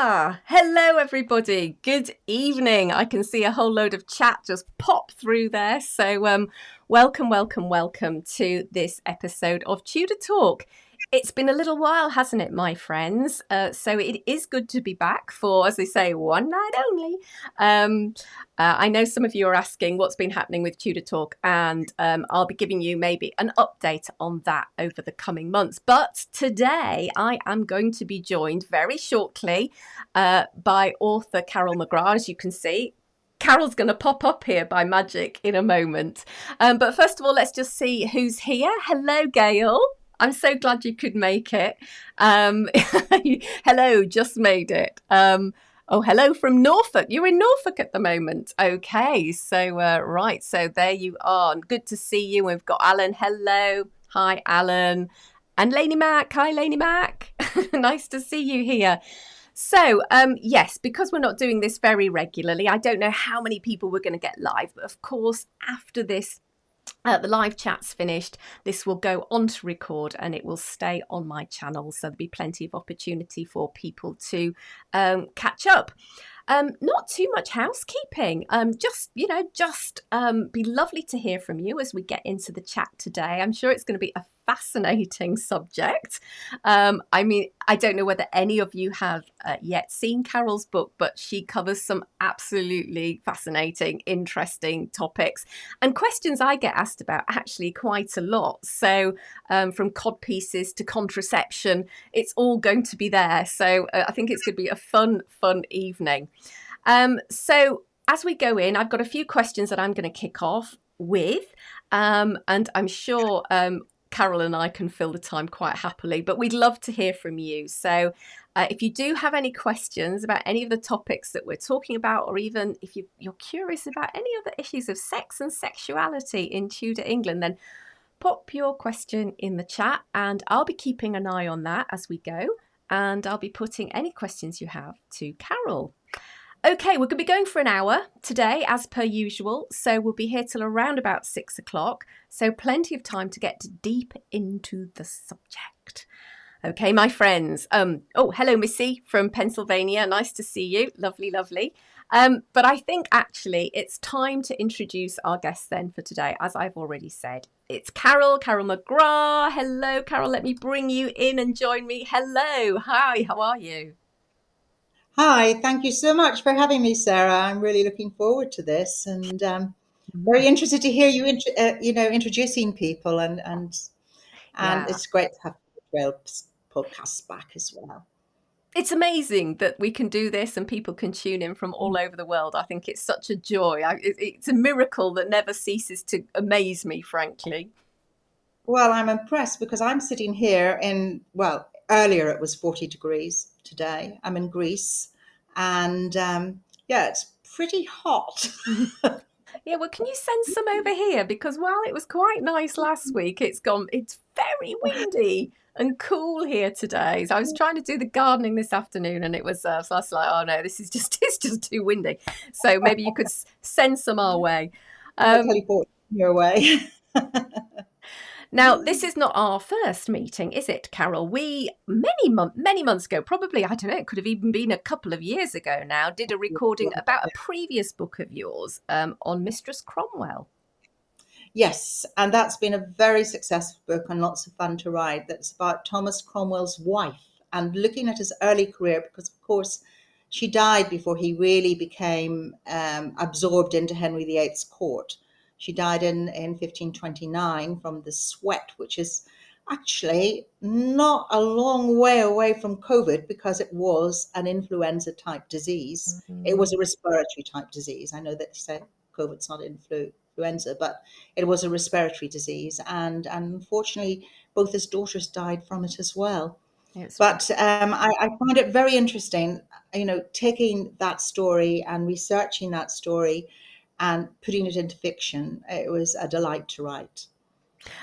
Hello everybody. Good evening. I can see a whole load of chat just pop through there. So welcome to this episode of Tudor Talk. It's been a little while, hasn't it, my friends? So it is good to be back for, as they say, one night only. I know some of you are asking what's been happening with Tudor Talk, and I'll be giving you maybe an update on that over the coming months. But today I am going to be joined very shortly by author Carol McGrath, as you can see. Carol's going to pop up here by magic in a moment. But first of all, let's just see who's here. Hello, Gail. I'm so glad you could make it. Hello, just made it. Oh, hello from Norfolk. You're in Norfolk at the moment. Okay, so right, so there you are. Good to see you. We've got Alan. Hello. Hi, Alan. And Lainey Mac. Hi, Lainey Mac. Nice to see you here. So, yes, because we're not doing this very regularly, I don't know how many people we're going to get live. But of course, after this, the live chat's finished, this will go on to record and it will stay on my channel. So there'll be plenty of opportunity for people to catch up. Not too much housekeeping. Just be lovely to hear from you as we get into the chat today. I'm sure it's going to be a fascinating subject. I mean, I don't know whether any of you have yet seen Carol's book, but she covers some absolutely fascinating, interesting topics and questions I get asked about actually quite a lot. So from Cod Pieces to contraception, it's all going to be there. So I think it's going to be a fun evening. So as we go in, I've got a few questions that I'm going to kick off with, and I'm sure Carol and I can fill the time quite happily, but we'd love to hear from you. So if you do have any questions about any of the topics that we're talking about, or even if you're curious about any other issues of sex and sexuality in Tudor England, then pop your question in the chat and I'll be keeping an eye on that as we go. And I'll be putting any questions you have to Carol. Okay, we're going to be going for an hour today, as per usual. So we'll be here till around about 6 o'clock. So plenty of time to get deep into the subject. Okay, my friends. Oh, hello, Missy from Pennsylvania. Nice to see you. Lovely, lovely. But I think actually it's time to introduce our guest then for today, as I've already said. It's Carol McGrath. Hello, Carol. Let me bring you in and join me. Hello. Hi, how are you? Hi, thank you so much for having me, Sarah. I'm really looking forward to this, and very interested to hear you, introducing people, and Yeah. it's great to have the podcasts back as well. It's amazing that we can do this and people can tune in from all over the world. I think it's such a joy. It's a miracle that never ceases to amaze me, frankly. Well, I'm impressed because I'm sitting here earlier it was 40 degrees today. I'm in Greece, and it's pretty hot. Yeah, well, can you send some over here? Because while it was quite nice last week, it's very windy and cool here today. So I was trying to do the gardening this afternoon and it was, so I was like, oh no, it's just too windy. So maybe you could send some our way. Teleport your way. Now, this is not our first meeting, is it, Carol? We, many months ago, probably, I don't know, it could have even been a couple of years ago now, did a recording about a previous book of yours on Mistress Cromwell. Yes, and that's been a very successful book and lots of fun to write. That's about Thomas Cromwell's wife and looking at his early career, because, of course, she died before he really became absorbed into Henry VIII's court. She died in 1529 from the sweat, which is actually not a long way away from COVID because it was an influenza type disease. Mm-hmm. It was a respiratory type disease. I know that they say COVID's not influenza, but it was a respiratory disease. And unfortunately, both his daughters died from it as well. But I find it very interesting, taking that story and researching that story and putting it into fiction. It was a delight to write.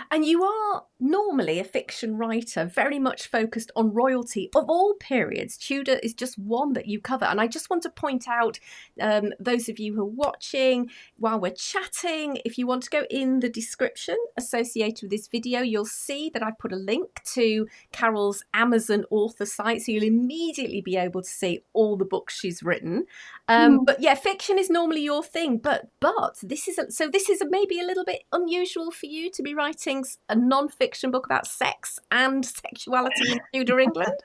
And you are normally a fiction writer, very much focused on royalty of all periods. Tudor is just one that you cover. And I just want to point out, those of you who are watching, while we're chatting, if you want to go in the description associated with this video, you'll see that I put a link to Carol's Amazon author site. So you'll immediately be able to see all the books she's written. But yeah, fiction is normally your thing. But this is maybe a little bit unusual for you to be writing a non-fiction book about sex and sexuality in Tudor England.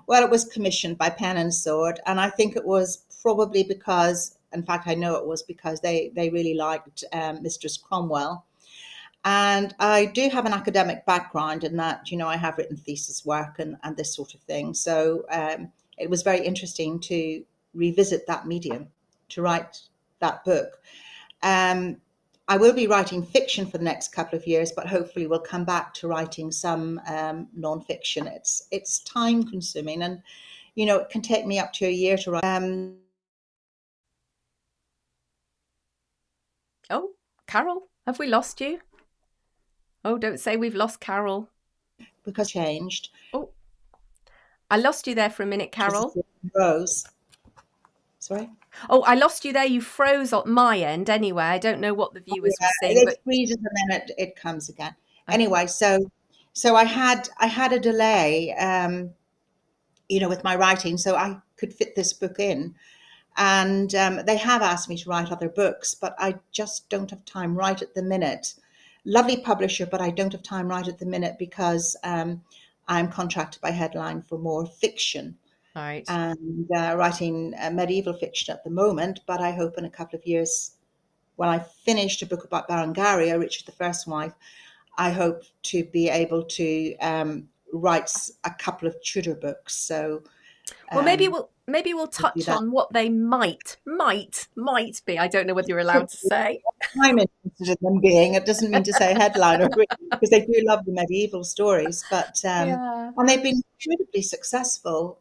Well, it was commissioned by Pen and Sword, and I think it was probably because, in fact, I know it was because they really liked Mistress Cromwell. And I do have an academic background in that, I have written thesis work and this sort of thing. So it was very interesting to revisit that medium, to write that book. I will be writing fiction for the next couple of years, but hopefully we'll come back to writing some non-fiction. It's time consuming, and it can take me up to a year to write. Oh, Carol, have we lost you? Oh, don't say we've lost Carol. Because changed. Oh, I lost you there for a minute, Carol. Rose. Sorry? Oh, I lost you there. You froze at my end anyway. I don't know what the viewers were saying. It freezes and then it comes again. Okay. Anyway, so I had a delay, with my writing, so I could fit this book in. And they have asked me to write other books, but I just don't have time right at the minute. Lovely publisher, but I don't have time right at the minute because I'm contracted by Headline for more fiction. Right. And writing medieval fiction at the moment, but I hope in a couple of years, when I finished a book about Berengaria, Richard I's wife, I hope to be able to write a couple of Tudor books. So, well, maybe we'll touch on what they might be. I don't know whether you're allowed to say. I'm interested in them being. It doesn't mean to say headliner because they do love the medieval stories, but and they've been incredibly successful.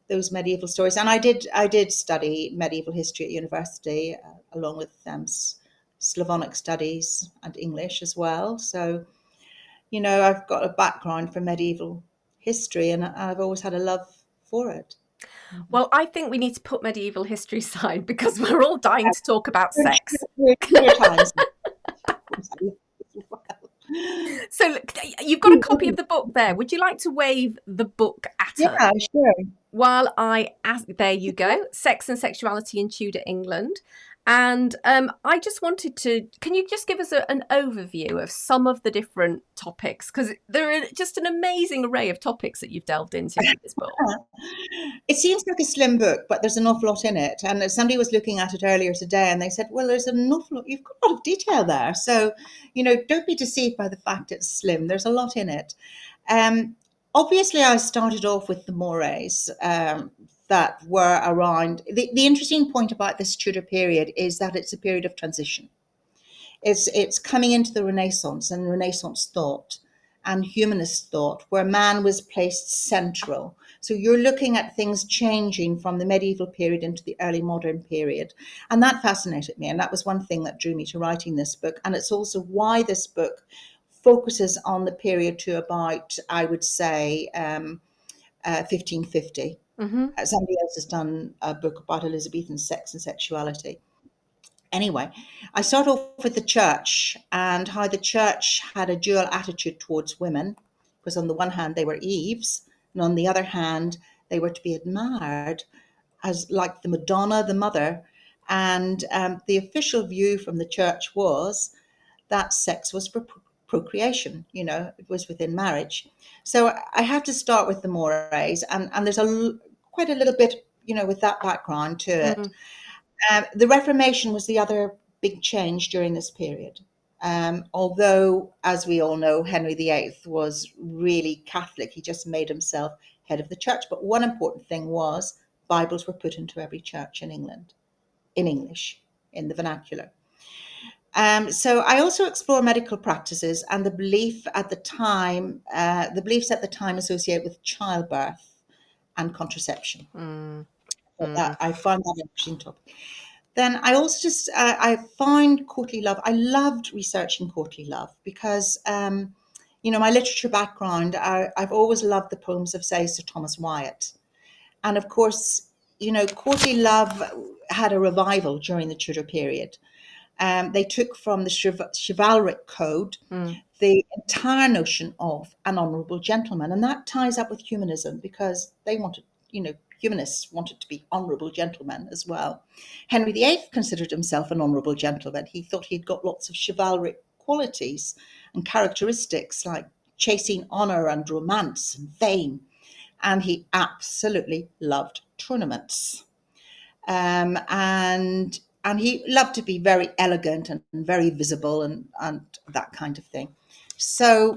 Those medieval stories, and I did study medieval history at university along with Slavonic studies and English as well. So, I've got a background for medieval history, and I've always had a love for it. Well, I think we need to put medieval history aside because we're all dying to talk about sex. So you've got a copy of the book there. Would you like to wave the book at us? Yeah, sure. While I ask, there you go, Sex and Sexuality in Tudor England. And I just wanted to, can you just give us an overview of some of the different topics? Because there are just an amazing array of topics that you've delved into in this book. It seems like a slim book, but there's an awful lot in it. And somebody was looking at it earlier today and they said, well, there's an awful lot, you've got a lot of detail there. So, don't be deceived by the fact it's slim. There's a lot in it. Obviously, I started off with the mores that were around. The interesting point about this Tudor period is that it's a period of transition. It's coming into the Renaissance and Renaissance thought and humanist thought, where man was placed central. So you're looking at things changing from the medieval period into the early modern period. And that fascinated me. And that was one thing that drew me to writing this book. And it's also why this book focuses on the period to about, I would say, 1550. Mm-hmm. Somebody else has done a book about Elizabethan sex and sexuality. Anyway, I start off with the church and how the church had a dual attitude towards women, because on the one hand they were Eves, and on the other hand they were to be admired as like the Madonna, the mother. And the official view from the church was that sex was for procreation, it was within marriage. So I have to start with the mores, and there's quite a little bit, with that background to it. Mm-hmm. The Reformation was the other big change during this period. Although, as we all know, Henry VIII was really Catholic. He just made himself head of the church. But one important thing was Bibles were put into every church in England, in English, in the vernacular. So I also explore medical practices and the beliefs at the time associated with childbirth and contraception. I found that an interesting topic. Then I also just I find courtly love. I loved researching courtly love because my literature background. I've always loved the poems of, say, Sir Thomas Wyatt, and of course, courtly love had a revival during the Tudor period. They took from the chivalric code the entire notion of an honourable gentleman, and that ties up with humanism because they wanted, humanists wanted to be honourable gentlemen as well. Henry VIII considered himself an honourable gentleman. He thought he'd got lots of chivalric qualities and characteristics like chasing honour and romance and fame, and he absolutely loved tournaments. And he loved to be very elegant and very visible and that kind of thing. So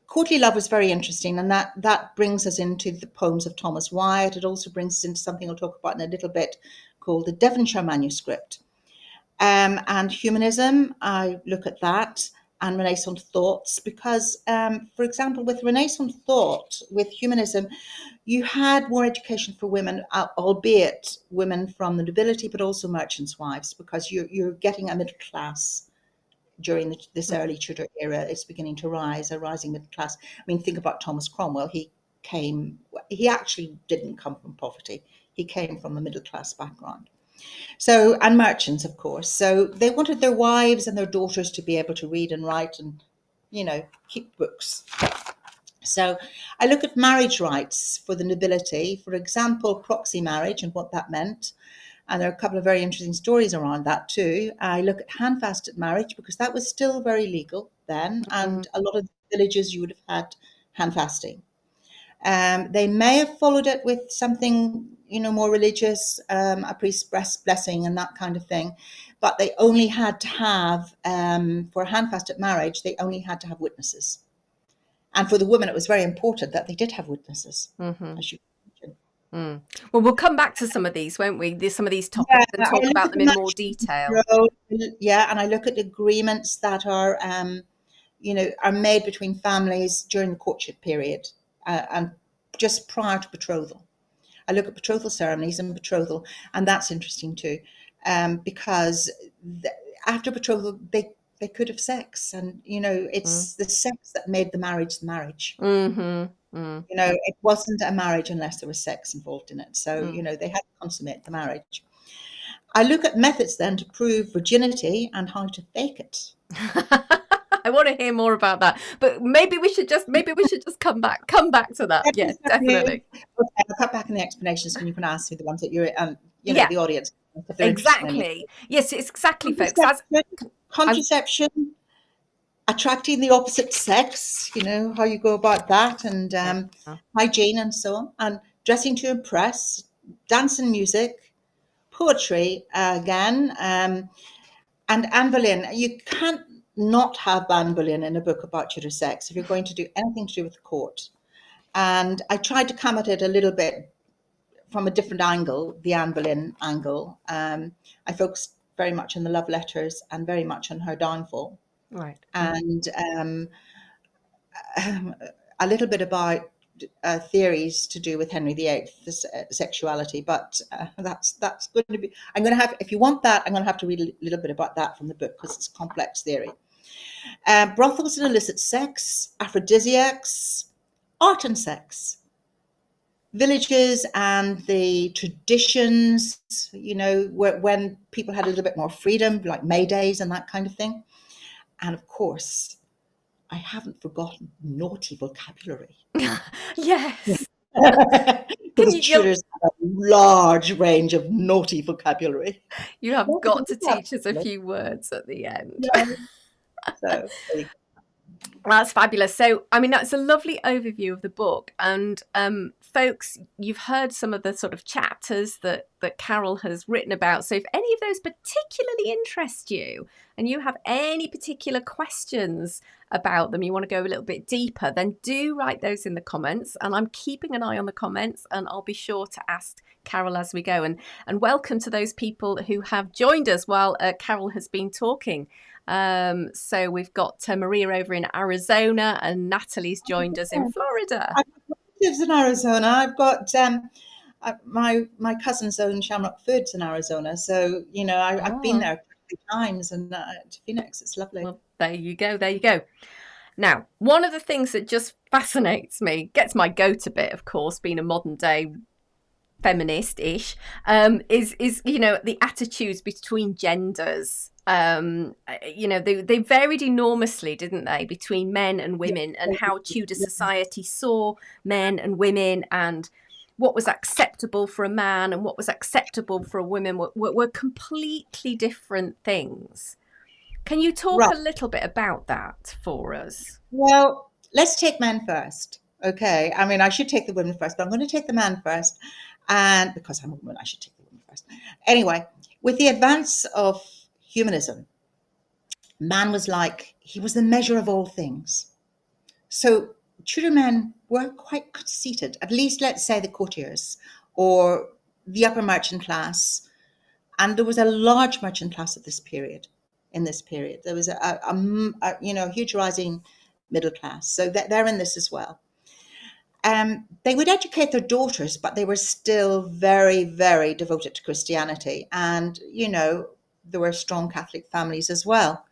courtly love was very interesting, and that brings us into the poems of Thomas Wyatt. It also brings us into something I'll talk about in a little bit called the Devonshire manuscript. And humanism, I look at that, and Renaissance thoughts, because, for example, with Renaissance thought, with humanism, you had more education for women, albeit women from the nobility, but also merchants' wives, because you're getting a middle class during this early Tudor era. It's beginning to rise, a rising middle class. I mean, think about Thomas Cromwell. He actually didn't come from poverty. He came from a middle class background. So, and merchants, of course. So they wanted their wives and their daughters to be able to read and write and, keep books. So I look at marriage rights for the nobility, for example, proxy marriage and what that meant. And there are a couple of very interesting stories around that too. I look at handfasted marriage because that was still very legal then. And a lot of villages you would have had handfasting. They may have followed it with something, more religious, a priest's blessing and that kind of thing. But they only had to have, for a handfasted marriage, they only had to have witnesses. And for the women, it was very important that they did have witnesses, as you mentioned. Well, we'll come back to some of these, won't we? Some of these topics and talk about them in more detail. Yeah, and I look at agreements that are, are made between families during the courtship period and just prior to betrothal. I look at betrothal ceremonies and betrothal, and that's interesting too, because after betrothal, they could have sex, and it's the sex that made the marriage the marriage. It wasn't a marriage unless there was sex involved in it. So they had to consummate the marriage. I look at methods then to prove virginity and how to fake it. I want to hear more about that, but maybe we should just come back to that. Yes, definitely. Okay, I'll cut back in the explanations, and you can ask me the ones that you're the audience. Exactly. Yes, it's exactly, folks. Contraception, attracting the opposite sex, how you go about that, and hygiene and so on, and dressing to impress, dance and music, poetry again, and Anne Boleyn. You can't not have Anne Boleyn in a book about Tudor sex if you're going to do anything to do with the court. And I tried to come at it a little bit from a different angle, the Anne Boleyn angle. I focused very much on the love letters and very much on her downfall. Right. And a little bit about theories to do with Henry VIII, sexuality, but that's going to be. I'm going to have, if you want that, I'm going to have to read a little bit about that from the book because it's a complex theory. Brothels and illicit sex, aphrodisiacs, art and sex, villages and the traditions, when people had a little bit more freedom, like May Days and that kind of thing. And of course, I haven't forgotten naughty vocabulary. Yes. Because Tudors have a large range of naughty vocabulary. You have got to teach us a few words at the end. Yeah. So, that's fabulous. So, I mean, that's a lovely overview of the book. And folks, you've heard some of the sort of chapters that Carol has written about. So if any of those particularly interest you and you have any particular questions about them, you want to go a little bit deeper, then do write those in the comments. And I'm keeping an eye on the comments, and I'll be sure to ask Carol as we go. And welcome to those people who have joined us while Carol has been talking. So we've got Maria over in Arizona, and Natalie's joined us in Florida. I've got relatives in Arizona. I've got my cousins own Shamrock Foods in Arizona, so I've been Oh, there a few times, and to Phoenix, it's lovely. well, there you go. There you go. Now, one of the things that just fascinates me, gets my goat a bit, of course, being a modern day feminist-ish, is the attitudes between genders. They varied enormously, didn't they, between men and Yeah, women, and how Tudor society saw men and women, and what was acceptable for a man and what was acceptable for a woman were completely different things. Can you talk right. a little bit about that for us? Well, let's take men first. Okay. I mean, I should take the women first, but I'm going to take the man first. And because I'm a woman, I should take the women first. Anyway, with the advance of humanism, man was like, he was the measure of all things. So Tudor men were quite conceited, at least let's say the courtiers or the upper merchant class. And there was a large merchant class at this period. In this period, there was a huge rising middle class. So they're in this as well. They would educate their daughters, but they were still very, very devoted to Christianity. And, there were strong Catholic families as well.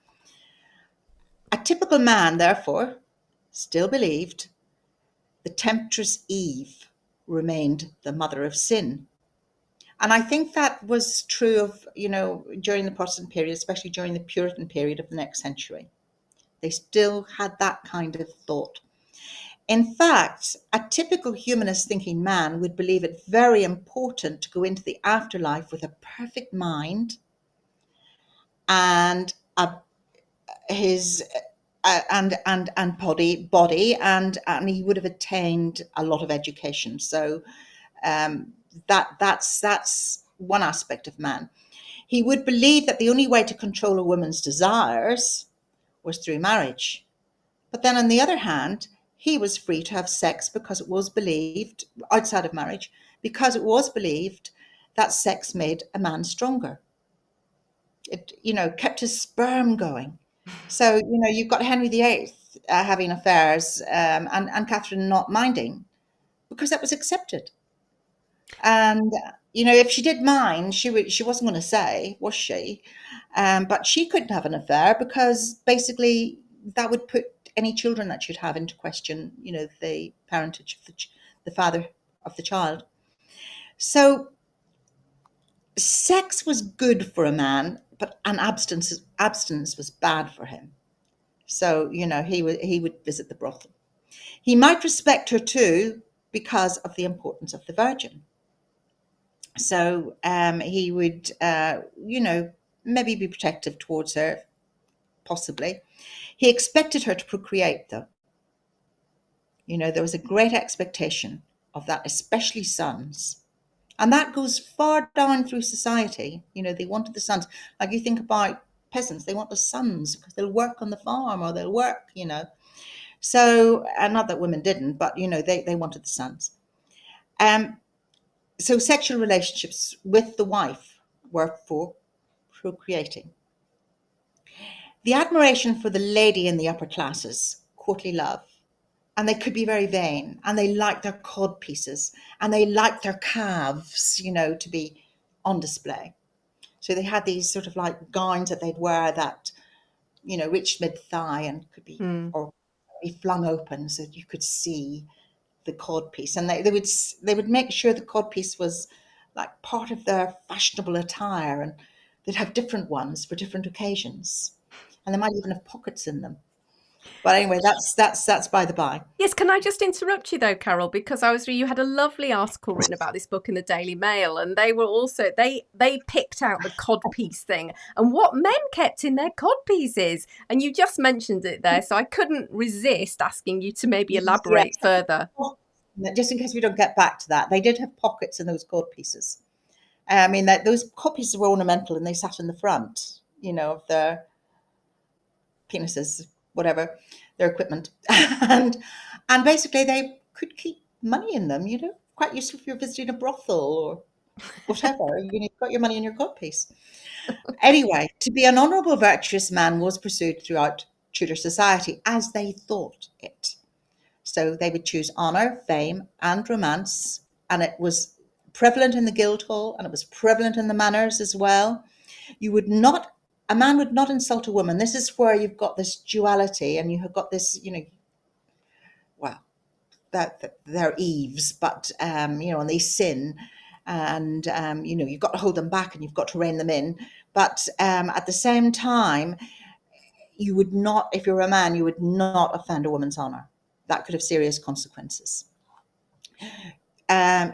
A typical man, therefore, still believed the temptress Eve remained the mother of sin. And I think that was true of, during the Protestant period, especially during the Puritan period of the next century. They still had that kind of thought. In fact, a typical humanist thinking man would believe it very important to go into the afterlife with a perfect mind and his and body, and he would have attained a lot of education. So that's one aspect of man. He would believe that the only way to control a woman's desires was through marriage. But then on the other hand, he was free to have sex because it was believed, outside of marriage, because it was believed that sex made a man stronger. It, kept his sperm going. So, you've got Henry VIII having affairs, and Catherine not minding because that was accepted. And, if she did mind, she wasn't going to say, was she? But she couldn't have an affair because basically that would put any children that she'd have into question, the parentage of the father of the child. So sex was good for a man, but an abstinence was bad for him. So, he would visit the brothel. He might respect her too because of the importance of the virgin. So he would, maybe be protective towards her, possibly. He expected her to procreate, though. There was a great expectation of that, especially sons. And that goes far down through society. They wanted the sons. Like you think about peasants, they want the sons because they'll work on the farm or they'll work. So, and not that women didn't, but, they wanted the sons. So sexual relationships with the wife were for procreating. The admiration for the lady in the upper classes, courtly love, and they could be very vain, and they liked their cod pieces, and they liked their calves, to be on display. So they had these sort of like gowns that they'd wear that, reached mid-thigh and could be, Mm. or be flung open so that you could see the cod piece. And they would make sure the cod piece was like part of their fashionable attire, and they'd have different ones for different occasions. And they might even have pockets in them. But anyway, that's by the by. Yes, can I just interrupt you though, Carol? Because you had a lovely article written about this book in the Daily Mail, and they were also they picked out the codpiece thing and what men kept in their codpieces, and you just mentioned it there, so I couldn't resist asking you to maybe Yes, elaborate further. just in case we don't get back to that, they did have pockets in those cod pieces. I mean, those cod pieces were ornamental, and they sat in the front, of their penises, whatever, their equipment, and basically they could keep money in them. Quite useful if you're visiting a brothel or whatever. You've got your money in your codpiece. Anyway, to be an honourable, virtuous man was pursued throughout Tudor society as they thought it. So they would choose honour, fame, and romance, and it was prevalent in the Guildhall, and it was prevalent in the manors as well. A man would not insult a woman. This is where you've got this duality, and you have got this, well, that they're Eves, but and they sin, and you've got to hold them back and you've got to rein them in. But at the same time, you would not, if you're a man, you would not offend a woman's honor. That could have serious consequences.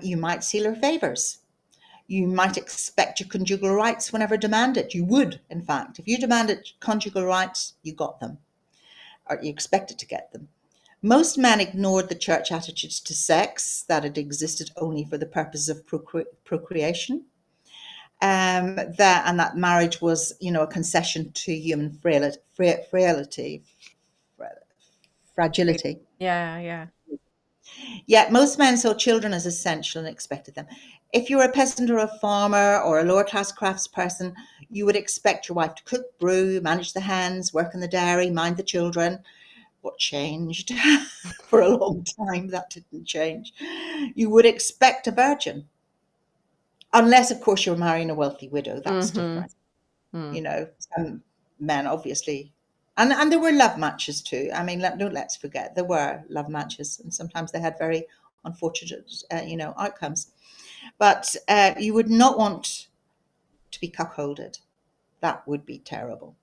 You might seal her favors. You might expect your conjugal rights whenever demanded. You would, in fact. If you demanded conjugal rights, you got them, or you expected to get them. Most men ignored the church attitudes to sex, that it existed only for the purpose of procreation, that marriage was, a concession to human fragility. Yeah. Yet most men saw children as essential and expected them. If you were a peasant or a farmer or a lower class craftsperson, you would expect your wife to cook, brew, manage the hens, work in the dairy, mind the children. What changed? For a long time, that didn't change. You would expect a virgin. Unless, of course, you're marrying a wealthy widow. That's different. Some men, obviously. And there were love matches too. I mean, let's forget, there were love matches. And sometimes they had very unfortunate, outcomes. But you would not want to be cuckolded. That would be terrible.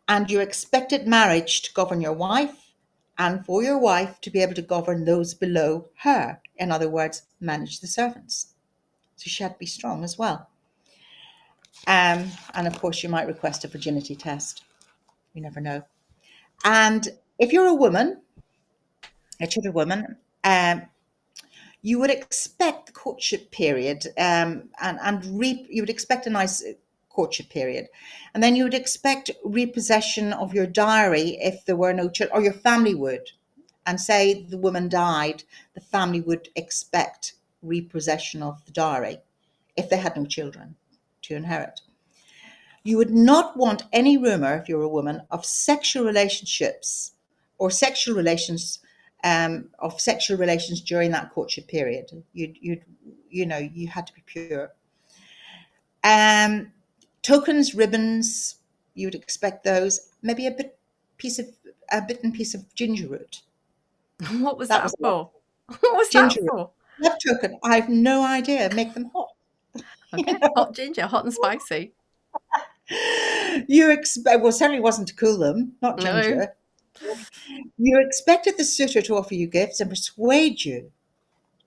And you expected marriage to govern your wife, and for your wife to be able to govern those below her. In other words, manage the servants. So she had to be strong as well. And of course, you might request a virginity test. You never know. And if you're a woman, a Tudor woman, you would expect the courtship period, you would expect a nice courtship period, and then you would expect repossession of your dowry if there were no children, or your family would. And say the woman died, the family would expect repossession of the dowry if they had no children to inherit. You would not want any rumor, if you're a woman, of sexual relationships or sexual relations during that courtship period. You had to be pure. Tokens, ribbons, you would expect those. Maybe a bitten piece of ginger root. What was that for? What was ginger that for? Love token. I have no idea. Make them hot. Okay, hot ginger, hot and spicy. You expect, well, certainly wasn't to cool them, not ginger. No. You expected the suitor to offer you gifts and persuade you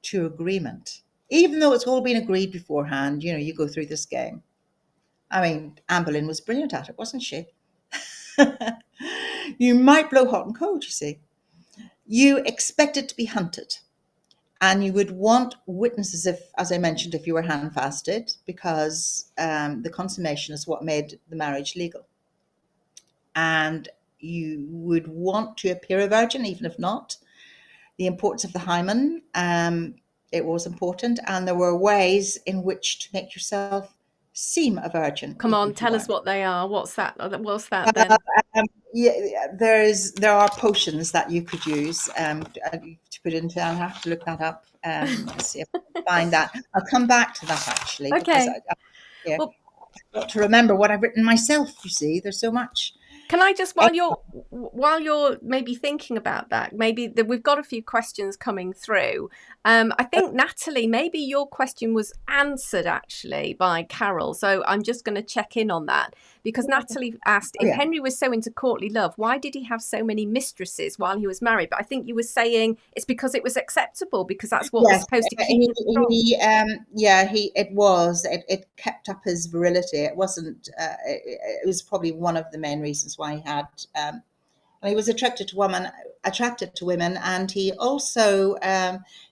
to agreement, even though it's all been agreed beforehand. You go through this game. I mean, Anne Boleyn was brilliant at it, wasn't she? You might blow hot and cold, you see. You expected to be hunted. And you would want witnesses, as I mentioned, if you were handfasted, because the consummation is what made the marriage legal. And you would want to appear a virgin, even if not. The importance of the hymen, it was important. And there were ways in which to make yourself seem a virgin. Come on, tell us what they are. What's that then? There are potions that you could use to put into. I'll have to look that up and see if I can find that. I'll come back to that actually. Okay. I've got to remember what I've written myself. You see, there's so much. Can I just, while you're maybe thinking about that, maybe we've got a few questions coming through. I think, Natalie, maybe your question was answered actually by Carol. So I'm just going to check in on that, because Natalie asked, if Henry was so into courtly love, why did he have so many mistresses while he was married? But I think you were saying it's because it was acceptable, because that's what was supposed to keep him strong. It kept up his virility. It wasn't, it was probably one of the main reasons why he had, he was attracted to women, and he also,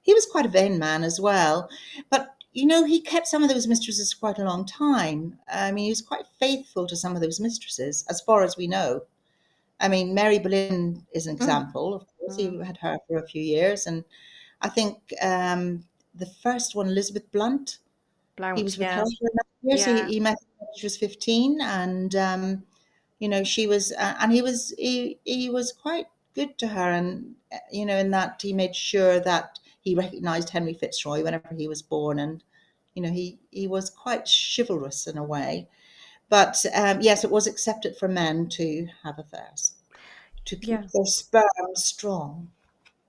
he was quite a vain man as well. But, he kept some of those mistresses quite a long time. I mean, he was quite faithful to some of those mistresses, as far as we know. I mean, Mary Boleyn is an example, of course. He had her for a few years. And I think the first one, Elizabeth Blount, he was with her for a number of years. Yeah. He met her when she was 15, and she was, and he was quite good to her, and in that he made sure that he recognised Henry Fitzroy whenever he was born, and he was quite chivalrous in a way. But yes, it was accepted for men to have affairs, to keep Yeah. their sperm strong.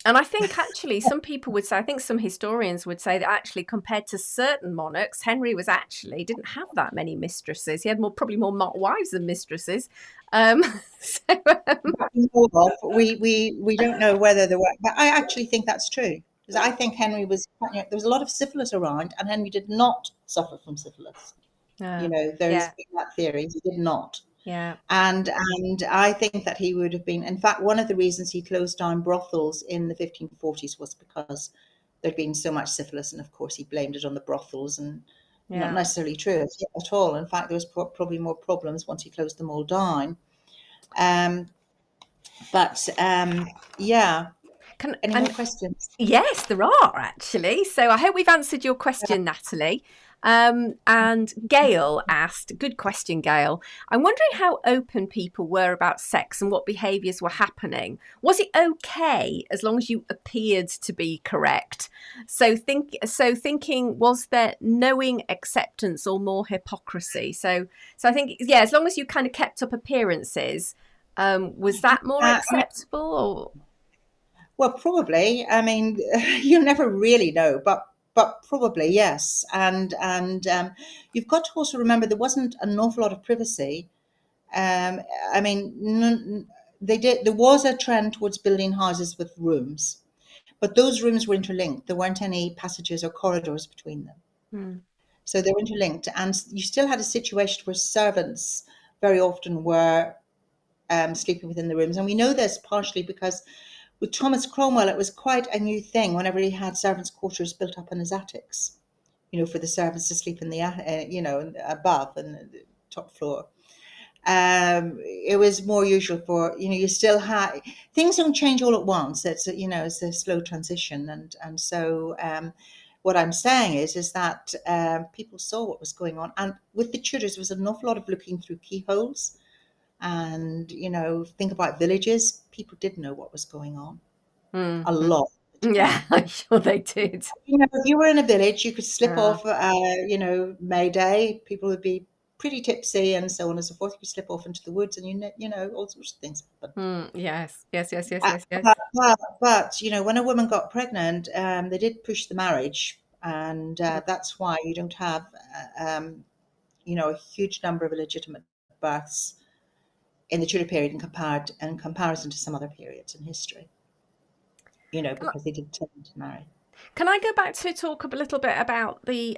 And I think actually some people would say, I think some historians would say that actually compared to certain monarchs, Henry didn't have that many mistresses. He had probably more wives than mistresses. Um, so, We don't know whether there were, but I actually think that's true, because I think Henry was, there was a lot of syphilis around, and Henry did not suffer from syphilis. There's yeah, been that theory, he did not. yeah, And I think that he would have been, in fact, one of the reasons he closed down brothels in the 1540s was because there'd been so much syphilis, and of course he blamed it on the brothels, and not yeah. necessarily true at all. In fact, there was probably more problems once he closed them all down. Um, but yeah. Any more questions? Yes, there are actually. So I hope we've answered your question, Natalie. And Gail asked, good question, Gail. I'm wondering how open people were about sex and what behaviours were happening. Was it okay as long as you appeared to be correct? So thinking, was there knowing acceptance or more hypocrisy? So I think, yeah, as long as you kind of kept up appearances, was that more acceptable? Or Well, probably. I mean, you never really know, but probably yes. And you've got to also remember there wasn't an awful lot of privacy. I mean, they did. There was a trend towards building houses with rooms, but those rooms were interlinked. There weren't any passages or corridors between them, so they were interlinked. And you still had a situation where servants very often were sleeping within the rooms, and we know this partially because with Thomas Cromwell, it was quite a new thing whenever he had servants' quarters built up in his attics, for the servants to sleep in the, above and the top floor. It was more usual for, you still had, things don't change all at once. It's a slow transition. And so what I'm saying is that people saw what was going on. And with the Tudors, there was an awful lot of looking through keyholes. And, think about villages. People did know what was going on. A lot. Yeah, I'm sure they did. If you were in a village, you could slip off, May Day. People would be pretty tipsy and so on and so forth. You could slip off into the woods and, all sorts of things happen. Yes. But, when a woman got pregnant, they did push the marriage. And that's why you don't have, a huge number of illegitimate births in the Tudor period in comparison to some other periods in history, because they did tend to marry. Can I go back to talk a little bit about the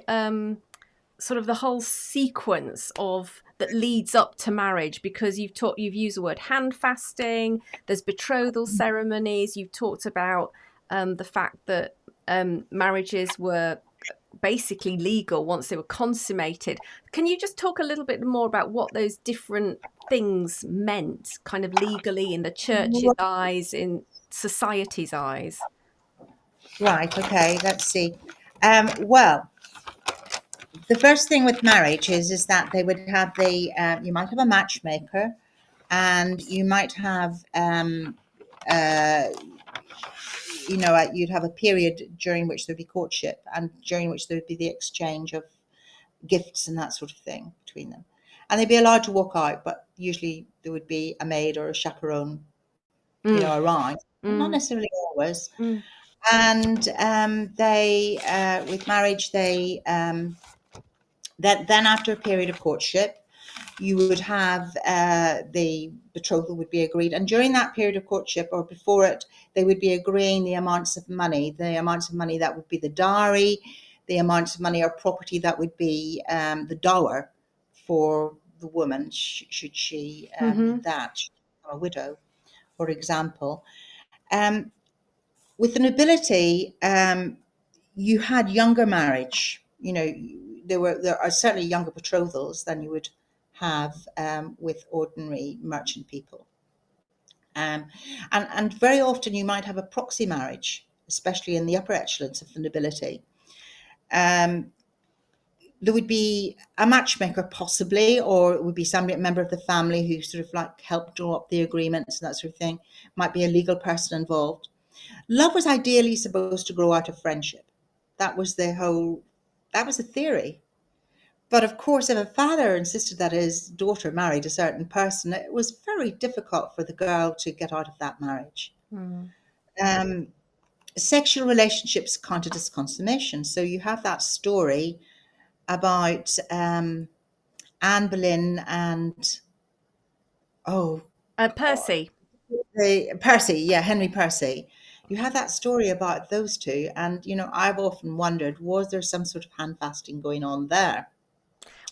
sort of the whole sequence that leads up to marriage? Because you've used the word hand fasting, there's betrothal ceremonies, you've talked about the fact that marriages were basically legal once they were consummated. Can you just talk a little bit more about what those different things meant, kind of legally, in the church's eyes, in society's eyes? Right, okay, let's see. Well, the first thing with marriage is that they would have you might have a matchmaker, and you might have you'd have a period during which there'd be courtship and during which there would be the exchange of gifts and that sort of thing between them. And they'd be allowed to walk out, but usually there would be a maid or a chaperone, around. Not necessarily always. And with marriage, then after a period of courtship, you would have the betrothal would be agreed. And during that period of courtship or before it, they would be agreeing the amounts of money that would be the dowry, the amounts of money or property that would be the dower for the woman, should she need that, a widow, for example. With the nobility, you had younger marriage. There are certainly younger betrothals than you would have with ordinary merchant people. And very often you might have a proxy marriage, especially in the upper echelons of the nobility. There would be a matchmaker possibly, or it would be a member of the family who sort of like helped draw up the agreements and that sort of thing. Might be a legal person involved. Love was ideally supposed to grow out of friendship. That was that was the theory. But of course, if a father insisted that his daughter married a certain person, it was very difficult for the girl to get out of that marriage. Mm. Um, Sexual relationships counted as consummation. So you have that story about Anne Boleyn and, oh, God, Percy. Percy, yeah, Henry Percy. You have that story about those two, and I've often wondered, was there some sort of hand fasting going on there?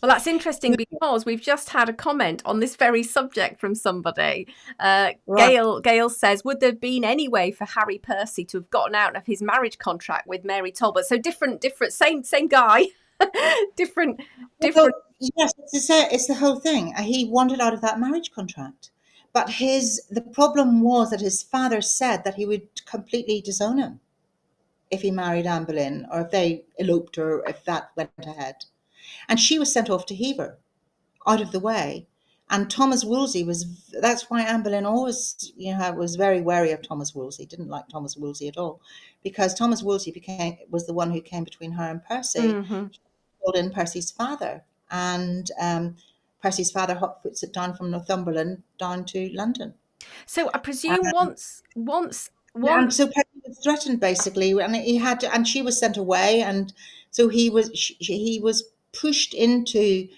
Well, that's interesting because we've just had a comment on this very subject from somebody. Right. Gail says, would there have been any way for Harry Percy to have gotten out of his marriage contract with Mary Talbot? So different, same guy, different, different. Well, yes, it's the whole thing. He wanted out of that marriage contract, but the problem was that his father said that he would completely disown him if he married Anne Boleyn, or if they eloped, or if that went ahead. And she was sent off to Hever, out of the way. And Thomas Wolsey that's why Anne Boleyn always, was very wary of Thomas Wolsey, didn't like Thomas Wolsey at all, because Thomas Wolsey was the one who came between her and Percy. Mm-hmm. He called in Percy's father, and Percy's father hot foots it down from Northumberland down to London. So I presume once. And so Percy was threatened basically, and and she was sent away, and so he was pushed into,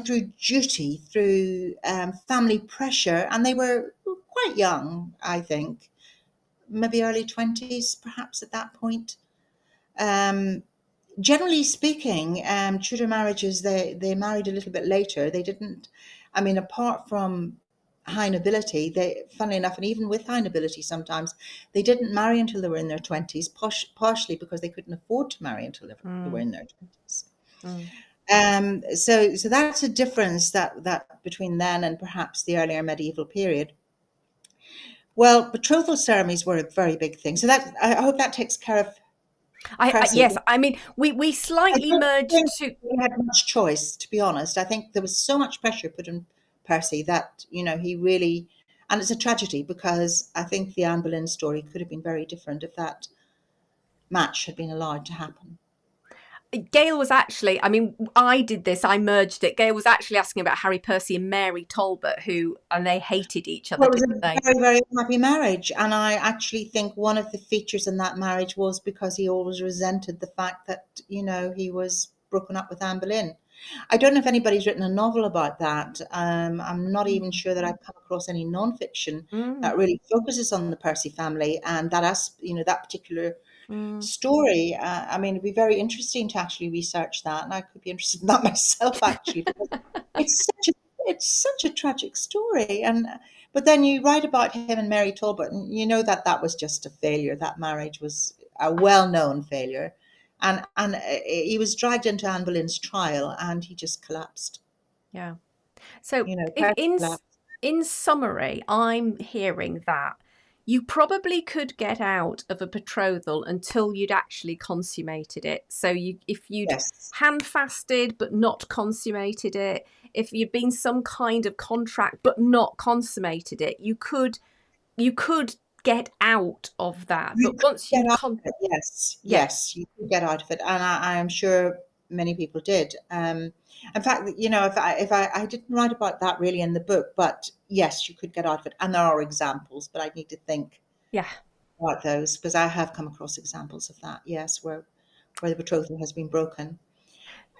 through duty, through family pressure, and they were quite young, I think, maybe early 20s, perhaps at that point. Generally speaking, Tudor marriages, they married a little bit later. They didn't, I mean, apart from high nobility, funnily enough, and even with high nobility sometimes, they didn't marry until they were in their 20s, partially because they couldn't afford to marry until they were in their 20s. So that's a difference that between then and perhaps the earlier medieval period. Well, betrothal ceremonies were a very big thing. So I hope that takes care of Percy. Yes, I mean, we slightly I don't merged think to. he had much choice, to be honest. I think there was so much pressure put on Percy that, he really, and it's a tragedy because I think the Anne Boleyn story could have been very different if that match had been allowed to happen. Gail was actually, I mean, I did this, I merged it. Gail was actually asking about Harry Percy and Mary Talbot, and they hated each other, Well, it was didn't a they? very, very happy marriage. And I actually think one of the features in that marriage was because he always resented the fact that, he was broken up with Anne Boleyn. I don't know if anybody's written a novel about that. I'm not even sure that I've come across any nonfiction that really focuses on the Percy family and that particular story. I mean, it'd be very interesting to actually research that, and I could be interested in that myself actually, because it's such a tragic story. But then you write about him and Mary Talbot, and you know that was just a failure. That marriage was a well-known failure, and he was dragged into Anne Boleyn's trial, and he just collapsed. Yeah. So if Percy collapsed. in summary, I'm hearing that you probably could get out of a betrothal until you'd actually consummated it. So if you'd Yes. hand fasted but not consummated it, if you'd been some kind of contract but not consummated it, you could get out of that. You But could once get you'd out of it, yes, yeah, yes, you could get out of it, and I am sure many people did. In fact, if I didn't write about that really in the book, but yes, you could get out of it, and there are examples, but I need to think yeah, about those because I have come across examples of that. Yes, where the betrothal has been broken,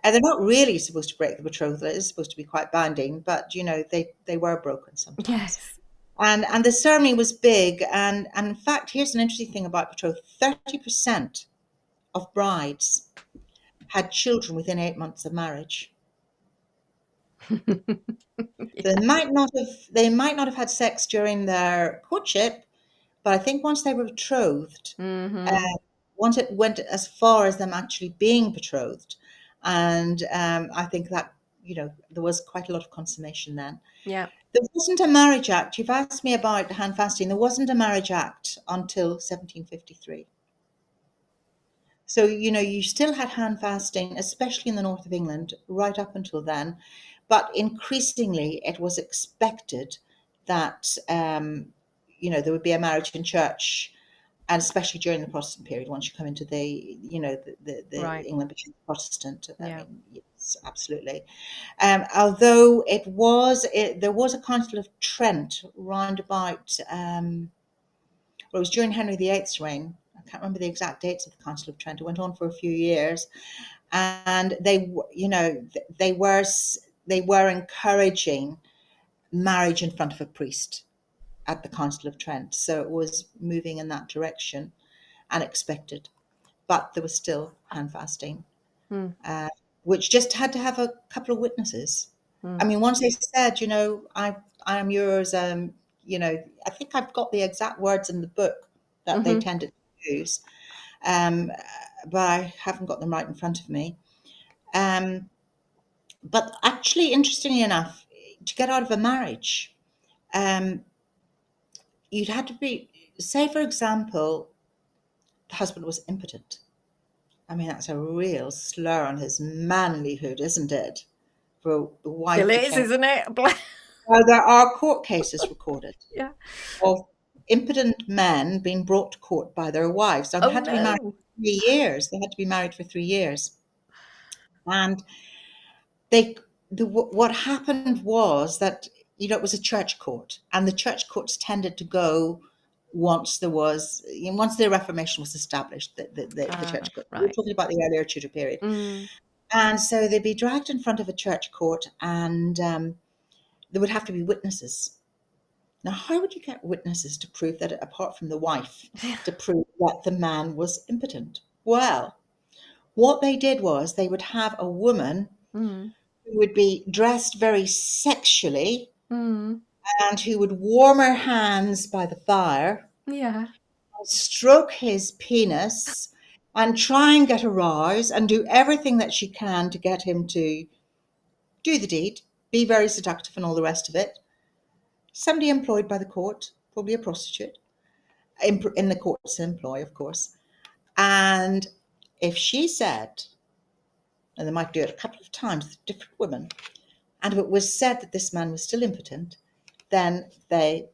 and they're not really supposed to break the betrothal; it is supposed to be quite binding, but they were broken sometimes. yes. And the ceremony was big, and in fact, here's an interesting thing about betrothal: 30% of brides had children within 8 months of marriage. Yeah. They might not have had sex during their courtship, but I think once they were betrothed, Mm-hmm. uh, once it went as far as them actually being betrothed, and I think that there was quite a lot of consummation then. Yeah. There wasn't a marriage act. You've asked me about hand fasting. There wasn't a marriage act until 1753. So, you still had hand fasting, especially in the north of England, right up until then. But increasingly, it was expected that, there would be a marriage in church. and especially during the Protestant period, once you come into the, the Right. England became Protestant. I Yeah. mean, yes, absolutely. Although there was a Council of Trent round about, well, it was during Henry VIII's reign. I can't remember the exact dates of the Council of Trent. It went on for a few years, and they were encouraging marriage in front of a priest at the Council of Trent. So it was moving in that direction and expected. But there was still hand fasting, Mm. which just had to have a couple of witnesses. I Mm. mean, once they said, I am yours, I think I've got the exact words in the book that they Mm-hmm. tended to use, um, but I haven't got them right in front of me. But actually, interestingly enough, to get out of a marriage, um, you'd have to say, for example, the husband was impotent. I mean, that's a real slur on his manlyhood, isn't it? For the wife Still to is, claim. isn't it? Well, there are court cases recorded Yeah. of impotent men being brought to court by their wives. Now, they Oh had to be married no. for 3 years. They had to be married for 3 years. And they, what happened was that, it was a church court, and the church courts tended to go once the Reformation was established, the church court. We're Right. talking about the earlier Tudor period. Mm. And so they'd be dragged in front of a church court, and there would have to be witnesses. Now, how would you get witnesses to prove that, apart from the wife, to prove that the man was impotent? Well, what they did was they would have a woman Mm. who would be dressed very sexually Mm. and who would warm her hands by the fire, Yeah. stroke his penis, and try and get aroused and do everything that she can to get him to do the deed, be very seductive and all the rest of it. Somebody employed by the court, probably a prostitute, in the court's employ, of course. And if she said, and they might do it a couple of times with different women, and if it was said that this man was still impotent, then the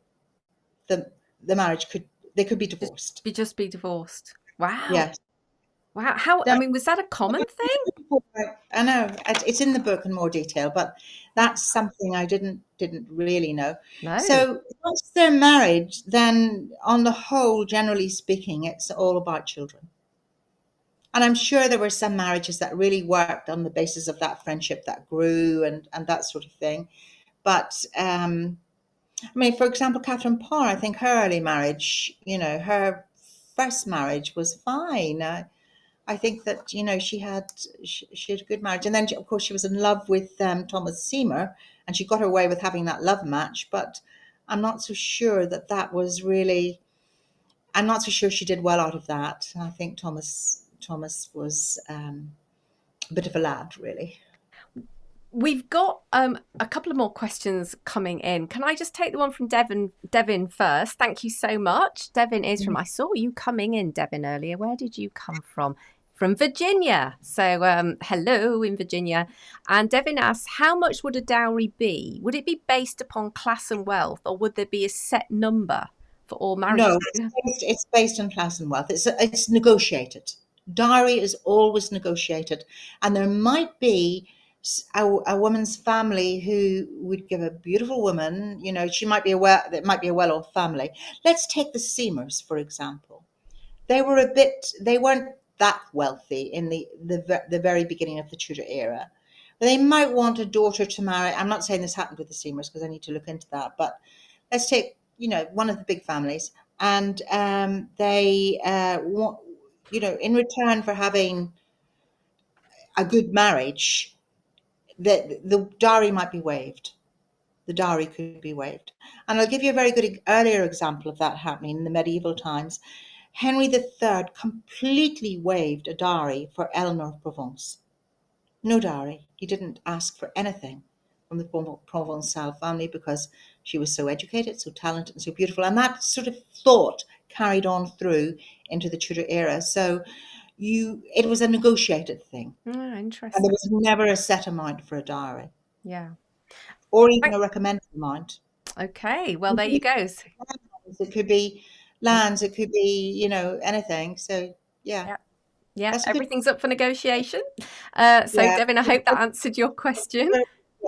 marriage could be divorced. Just be divorced. Wow. Yes. Wow. How? I That, mean, was that a common thing? I know it's in the book in more detail, but that's something I didn't really know. No. So once they're married, then on the whole, generally speaking, it's all about children. And I'm sure there were some marriages that really worked on the basis of that friendship that grew and that sort of thing. But I mean, for example, Catherine Parr, I think her early marriage, her first marriage was fine. I think that she had a good marriage, and then of course she was in love with Thomas Seymour, and she got her way with having that love match. But I'm not so sure that was really. I'm not so sure she did well out of that. I think Thomas was a bit of a lad, really. We've got a couple of more questions coming in. Can I just take the one from Devin first? Thank you so much. Devin is from, I saw you coming in, Devin, earlier. Where did you come from? From Virginia. So hello in Virginia. And Devin asks, how much would a dowry be? Would it be based upon class and wealth, or would there be a set number for all marriages? No, it's based on class and wealth. It's negotiated. Dowry is always negotiated, and there might be a woman's family who would give a beautiful woman. She might be it might be a well-off family. Let's take the Seymours, for example. They weren't that wealthy in the very beginning of the Tudor era. They might want a daughter to marry. I'm not saying this happened with the Seymours because I need to look into that, but let's take one of the big families, and they want, in return for having a good marriage, the dowry might be waived. The dowry could be waived. And I'll give you a very good earlier example of that happening in the medieval times. Henry III completely waived a dowry for Eleanor of Provence. No dowry. He didn't ask for anything from the Provençal family because she was so educated, so talented, and so beautiful. And that sort of thought carried on through into the Tudor era. So it was a negotiated thing. Interesting. And there was never a set amount for a dowry. Yeah. Or even a recommended amount. Okay, well, there you go. It could be, lands. It could be, anything. So yeah, Yeah. Yeah, that's a good. everything's up for negotiation. So, Yeah, Devin, I hope that answered your question.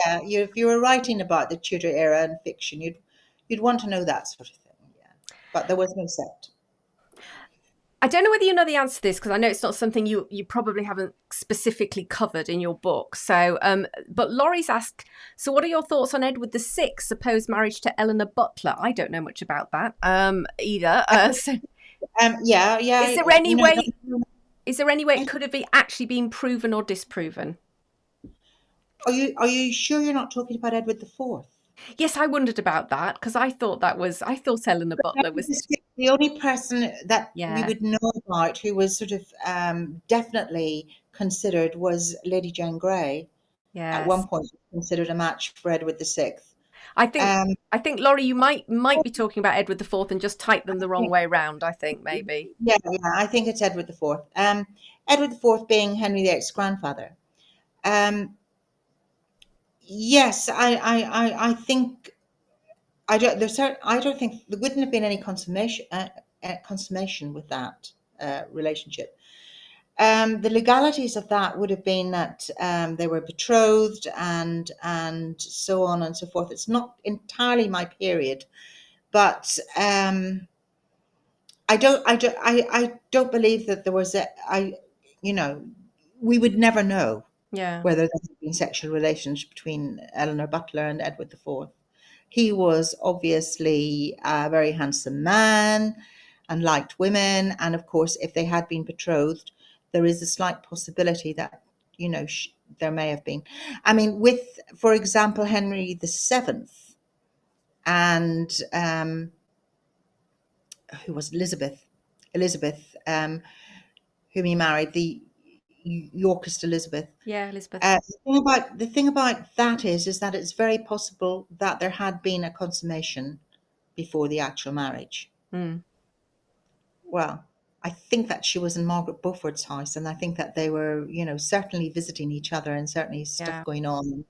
yeah. If you were writing about the Tudor era and fiction, you'd want to know that sort of thing. Yeah, but there was no set. I don't know whether you know the answer to this because I know it's not something you probably haven't specifically covered in your book. So, but Laurie's asked, so what are your thoughts on Edward VI supposed marriage to Eleanor Butler? I don't know much about that either. Yeah, yeah. Is there any way? Is there any way it could have actually been proven or disproven? Are you sure you're not talking about Edward IV? Yes, I wondered about that because I thought Eleanor Butler was. The only person that we Yeah. would know about who was sort of definitely considered was Lady Jane Grey. At Yes. one point, considered a match for Edward VI. I think Um, Laurie, you might be talking about Edward IV and just typed them the wrong way round. I think maybe. yeah, I think it's Edward IV. Edward IV being Henry VIII's grandfather. Yes, I think I don't think there wouldn't have been any consummation with that relationship. The legalities of that would have been that they were betrothed and so on and so forth. It's not entirely my period, but I don't believe that there was we would never know Yeah. whether there had been sexual relations between Eleanor Butler and Edward IV. He was obviously a very handsome man and liked women. And of course, if they had been betrothed, there is a slight possibility that, there may have been. I mean, with, for example, Henry VII and who was Elizabeth, whom he married, the Yorkist Elizabeth. Yeah, Elizabeth. The thing about that is that it's very possible that there had been a consummation before the actual marriage. Mm. Well, I think that she was in Margaret Beaufort's house, and I think that they were, certainly visiting each other and certainly stuff going on.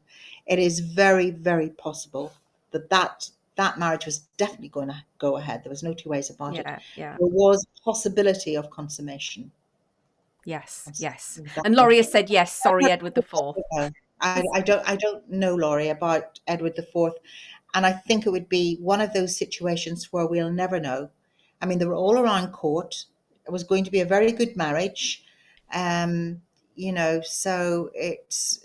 It is very, very possible that marriage was definitely going to go ahead. There was no two ways about it. Yeah. There was possibility of consummation. Yes. And Laurie has said yes. Sorry, Edward IV. I don't know, Laurie, about Edward IV, and I think it would be one of those situations where we'll never know. I mean, they were all around court. It was going to be a very good marriage, so it's.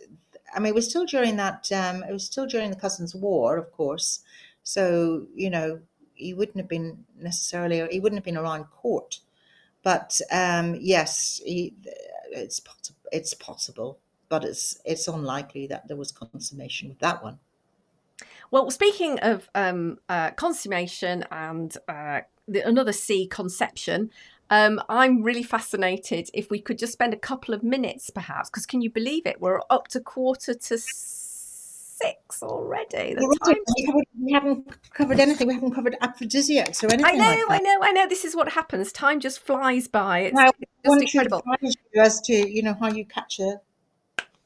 I mean, it was still during that. It was still during the Cousins' War, of course. So he wouldn't have been around court, but yes, it's possible, but it's unlikely that there was consummation with that one. Well, speaking of consummation and another C, conception, I'm really fascinated if we could just spend a couple of minutes perhaps, because can you believe it? We're up to 5:45 already. We haven't covered anything. We haven't covered aphrodisiacs or anything like that. I know. This is what happens. Time just flies by. It's just incredible. As to, how you catch a...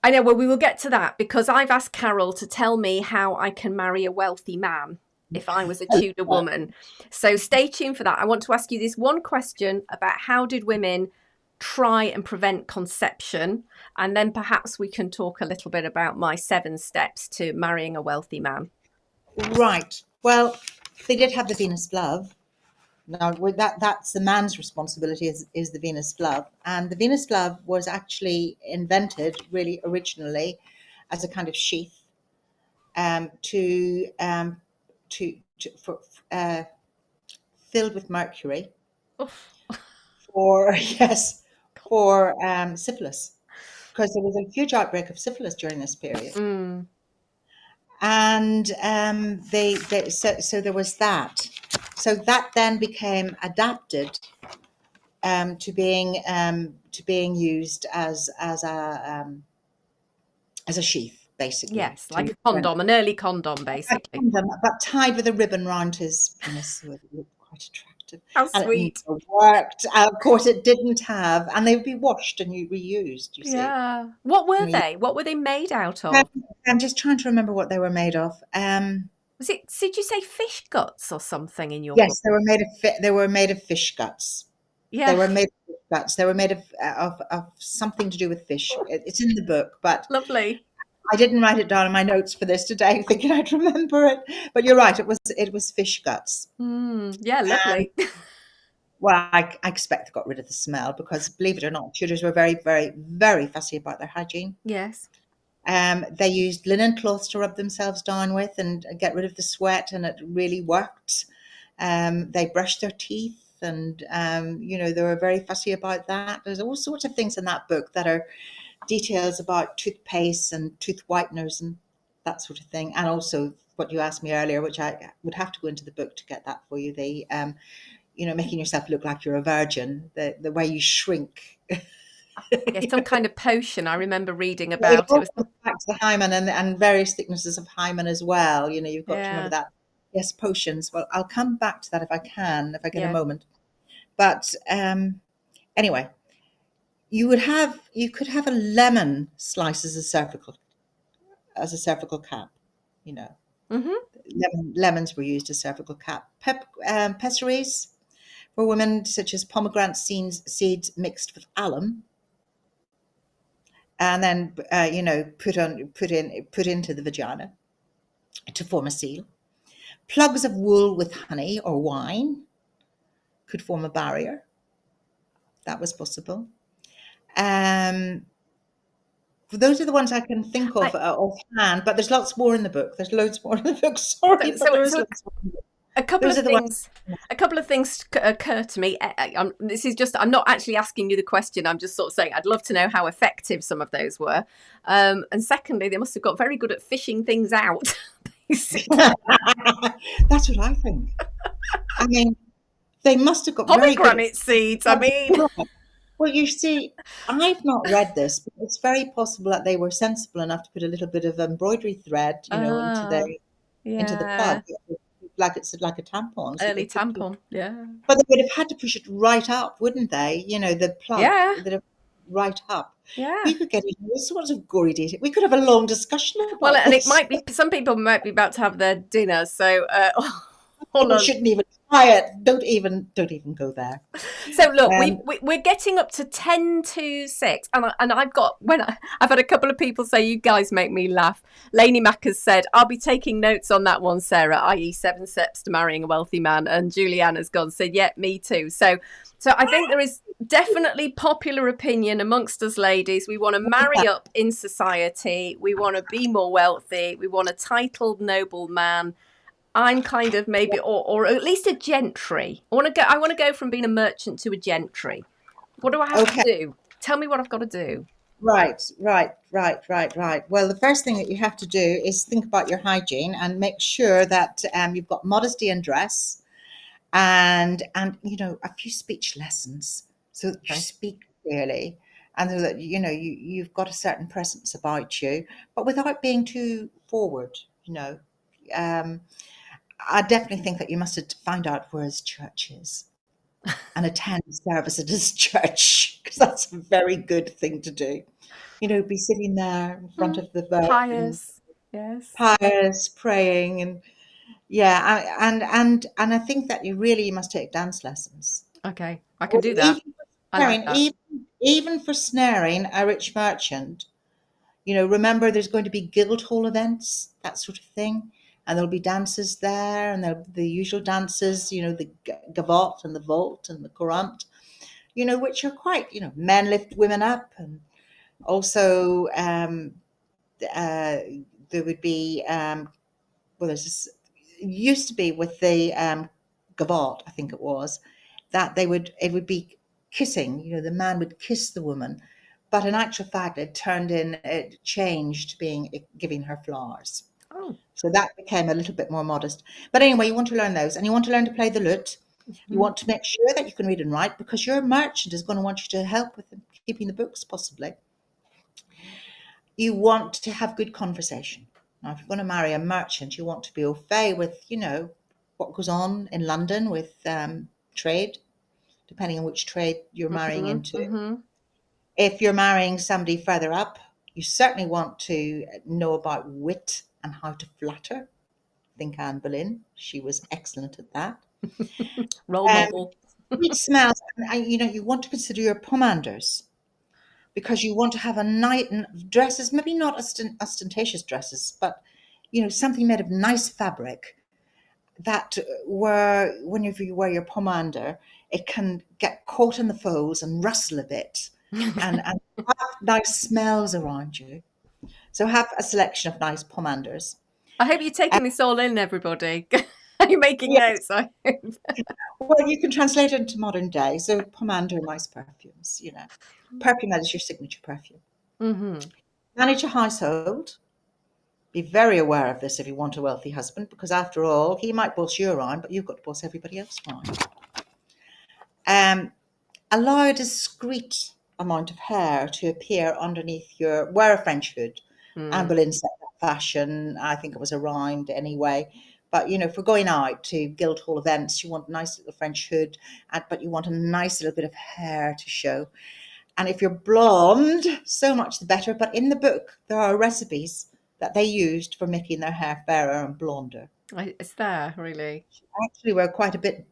I know, well, we will get to that because I've asked Carol to tell me how I can marry a wealthy man if I was a Tudor woman. So stay tuned for that. I want to ask you this one question about how did women try and prevent conception, and then perhaps we can talk a little bit about my 7 steps to marrying a wealthy man. Right. Well, they did have the Venus glove. Now, that's the man's responsibility is the Venus glove. And the Venus glove was actually invented really originally as a kind of sheath filled with mercury for syphilis, because there was a huge outbreak of syphilis during this period. And so there was that. So that then became adapted to being used as a sheath, basically. Yes, like a condom, an early condom, basically. But tied with a ribbon round his penis, so it looked quite attractive. How sweet! And it worked. Of course, it didn't have, and they would be washed and reused. You see. Yeah. What were they? What were they made out of? I'm just trying to remember what they were made of. Was it? Did you say fish guts or something in your book? Yes, they were made of fish guts. They Yeah, were made of fish guts. They were made of something to do with fish. It's in the book, but lovely. I didn't write it down in my notes for this today, thinking I'd remember it. But you're right, it was fish guts. Yeah, lovely. Well, I expect they got rid of the smell because, believe it or not, Tudors were very, very, very fussy about their hygiene. Yes. They used linen cloths to rub themselves down with and get rid of the sweat, and it really worked. They brushed their teeth, and they were very fussy about that. There's all sorts of things in that book that are details about toothpaste and tooth whiteners and that sort of thing. And also what you asked me earlier, which I would have to go into the book to get that for you, the making yourself look like you're a virgin, the way you shrink. Yeah, some kind of potion I remember reading It about. It all was, comes back to the hymen and various thicknesses of hymen as well. You've got to remember yeah, that. Yes, potions. Well, I'll come back to that if I can, if I get a yeah. moment. But anyway, you could have a lemon slice as a cervical cap. You know, Hmm. lemons were used as cervical cap. Pessaries for women, such as pomegranate seeds mixed with alum, and then put into the vagina to form a seal. Plugs of wool with honey or wine could form a barrier. That was possible. Um, those are the ones I can think of I offhand, but there's lots more in the book. There's loads more in the book. Sorry, so but so there is so lots more in the book. a couple Those of are the ones. things. A couple of things occur to me. This is just, I'm not actually asking you the question. I'm just sort of saying I'd love to know how effective some of those were. And secondly, they must have got very good at fishing things out, basically. That's what I think. I mean, they must have got very good at. Pomegranate seeds, I mean. Well, you see, I've not read this, but it's very possible that they were sensible enough to put a little bit of embroidery thread, Ah, into the plug, yeah. like a tampon, so they Early could keep. tampon. Yeah. But they would have had to push it right up, wouldn't they? The plug Yeah. would have right up. We Yeah. could get into all sorts of gory detail. We could have a long discussion Well, about and it this. might be, some people might be about to have their dinner, so hold People on. shouldn't even try it. Don't even go there. So look, Um, we're getting up to 10 to 6, and I've got, I've had a couple of people say, you guys make me laugh. Lainey Mack has said, I'll be taking notes on that one, Sarah, i.e. 7 steps to marrying a wealthy man, and Julianne has gone, said, yeah, me too. So I think there is definitely popular opinion amongst us ladies. We want to marry up in society. We want to be more wealthy. We want a titled noble man. I'm kind of maybe, or at least a gentry. I want to go from being a merchant to a gentry. What do I have to okay. do? Tell me what I've got to do. Right, right, right, right, right. Well, the first thing that you have to do is think about your hygiene and make sure that you've got modesty in dress and a few speech lessons so that you Okay. speak clearly and so that you've got a certain presence about you, but without being too forward. Um, I definitely think that you must find out where his church is and attend service at his church because that's a very good thing to do. Be sitting there in front Mm, of the Virgin, pious. Yes. pious, praying, and yeah, and I think that you really must take dance lessons. Okay. I can Or do that. even for I like snaring, that. even for snaring a rich merchant. Remember there's going to be Guildhall events, that sort of thing, and there'll be dances there, and there'll be the usual dances, the gavotte and the vault and the courant, which are quite, men lift women up, and also uh, there would be well, there's this, it used to be with the gavotte, I think it was, that it would be kissing. The man would kiss the woman, but in actual fact, it changed to being giving her flowers. Oh. So that became a little bit more modest. But anyway, you want to learn those, and you want to learn to play the lute. You Mhm. want to make sure that you can read and write because your merchant is going to want you to help with keeping the books, possibly. You want to have good conversation. Now, if you're going to marry a merchant, you want to be au fait with, what goes on in London with trade, depending on which trade you're marrying Mhm. into. Mhm. If you're marrying somebody further up, you certainly want to know about wit and how to flatter. think Anne Boleyn. She was excellent at that. Role Um, model. Sweet smells, and you want to consider your pomanders because you want to have a night dresses, maybe not ostentatious dresses, but something made of nice fabric that where whenever you wear your pomander, it can get caught in the folds and rustle a bit, and have nice smells around you. So have a selection of nice pomanders. I hope you're taking this all in, everybody. Are you making notes? I hope. Well, you can translate it into modern day. So pomander, nice perfumes. Perfume that is your signature perfume. Mm-hmm. Manage a household. Be very aware of this if you want a wealthy husband, because after all, he might boss you around, but you've got to boss everybody else around. Allow a discreet amount of hair to appear underneath wear a French hood. Anne Boleyn set that fashion. I think it was around anyway. But, if we're going out to Guildhall events, you want a nice little French hood, but you want a nice little bit of hair to show. And if you're blonde, so much the better. But in the book, there are recipes that they used for making their hair fairer and blonder. It's there, really. Actually, we're quite a bit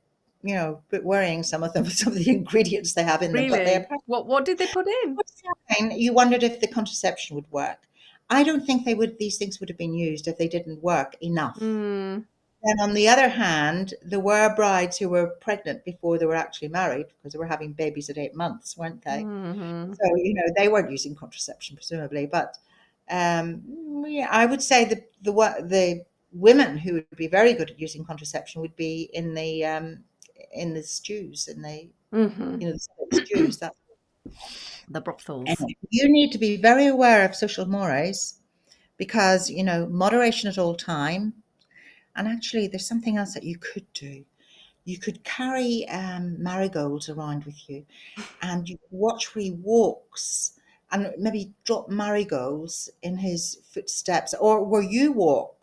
worrying, some of them, some of the ingredients they have in them. But Really? What did they put in? You wondered if the contraception would work. I don't think these things would have been used if they didn't work enough. And on the other hand, there were brides who were pregnant before they were actually married because they were having babies at 8 months, weren't they? So, they weren't using contraception, presumably. But I would say the women who would be very good at using contraception would be in the stews, the stews. That's the brothels. Anyway, you need to be very aware of social mores because, moderation at all time. And actually, there's something else that you could do. You could carry marigolds around with you and you watch where he walks and maybe drop marigolds in his footsteps, or where you walk,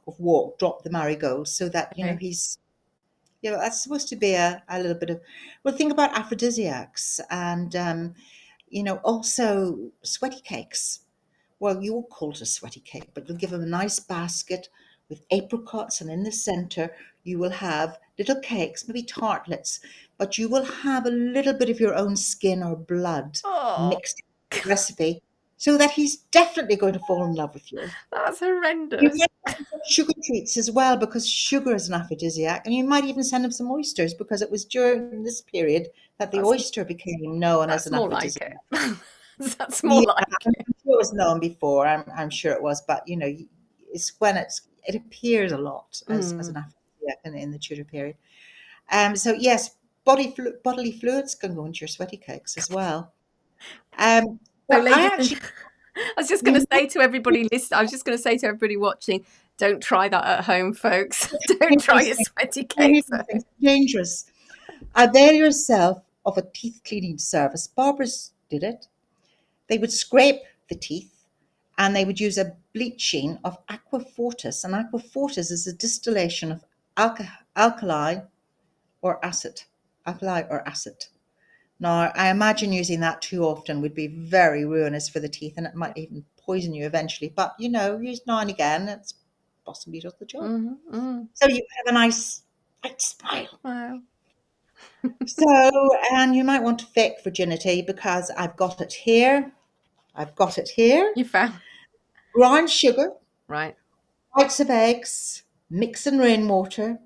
drop the marigolds so that, he's, that's supposed to be a little bit of, well, think about aphrodisiacs and, also sweaty cakes. Well, you will call it a sweaty cake, but you'll give them a nice basket with apricots, and in the center you will have little cakes, maybe tartlets, but you will have a little bit of your own skin or blood mixed in the recipe so that he's definitely going to fall in love with you. That's horrendous. You get sugar treats as well because sugar is an aphrodisiac, and you might even send him some oysters because it was during this period that the oyster became known as an aphrodisiac. That's more like it. I'm sure it was known before. I'm sure it was, but it's when it appears a lot as an aphrodisiac in the Tudor period. So yes, bodily fluids can go into your sweaty cakes as well. I was just going to say to everybody listening, I was just going to say to everybody watching, don't try that at home, folks. Don't try your sweaty cakes. It's dangerous. Avail yourself of a teeth cleaning service. Barbers did it. They would scrape the teeth and they would use a bleaching of aqua fortis. And aqua fortis is a distillation of alkali or acid. Now, I imagine using that too often would be very ruinous for the teeth, and it might even poison you eventually. But, used now and again, it's possibly does the job. So you have a nice smile. Wow. So, and you might want to fake virginity because I've got it here. You found Brown sugar. Right. Whites of eggs, mix in rainwater,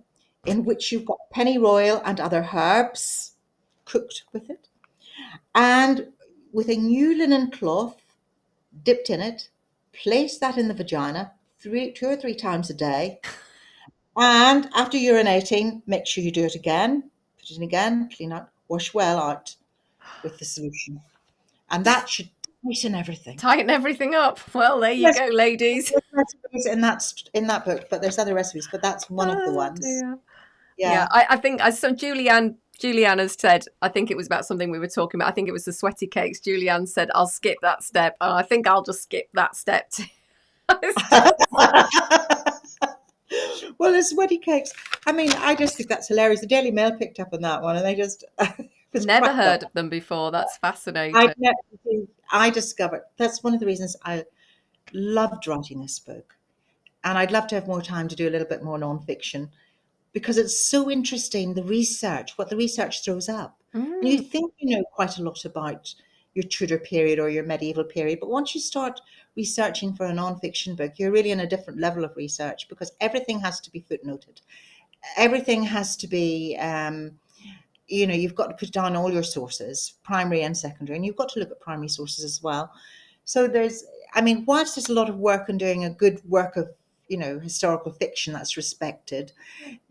in which you've got pennyroyal and other herbs cooked with it. And with a new linen cloth dipped in it, place that in the vagina 2 or 3 times a day. And after urinating, make sure you do it again. Put it in again, clean out, wash well out with the solution. And that should tighten everything up. Well, there you go, ladies. There's recipes in that book, but there's other recipes, but that's one of the ones. Dear. Yeah, I think as Julianne has said, I think it was about something we were talking about. I think it was the sweaty cakes. Julianne said, I'll skip that step. And I think I'll just skip that step too. Well, the sweaty cakes. I mean, I just think that's hilarious. The Daily Mail picked up on that one, and they just never heard of them before. That's fascinating. I discovered that's one of the reasons I loved writing this book. And I'd love to have more time to do a little bit more nonfiction, because it's so interesting, the research, what the research throws up. And you think you know quite a lot about your Tudor period or your medieval period, but once you start researching for a nonfiction book, you're really in a different level of research, because everything has to be footnoted. Everything has to be, you've got to put down all your sources, primary and secondary, and you've got to look at primary sources as well. So whilst there's a lot of work in doing a good work of, historical fiction that's respected,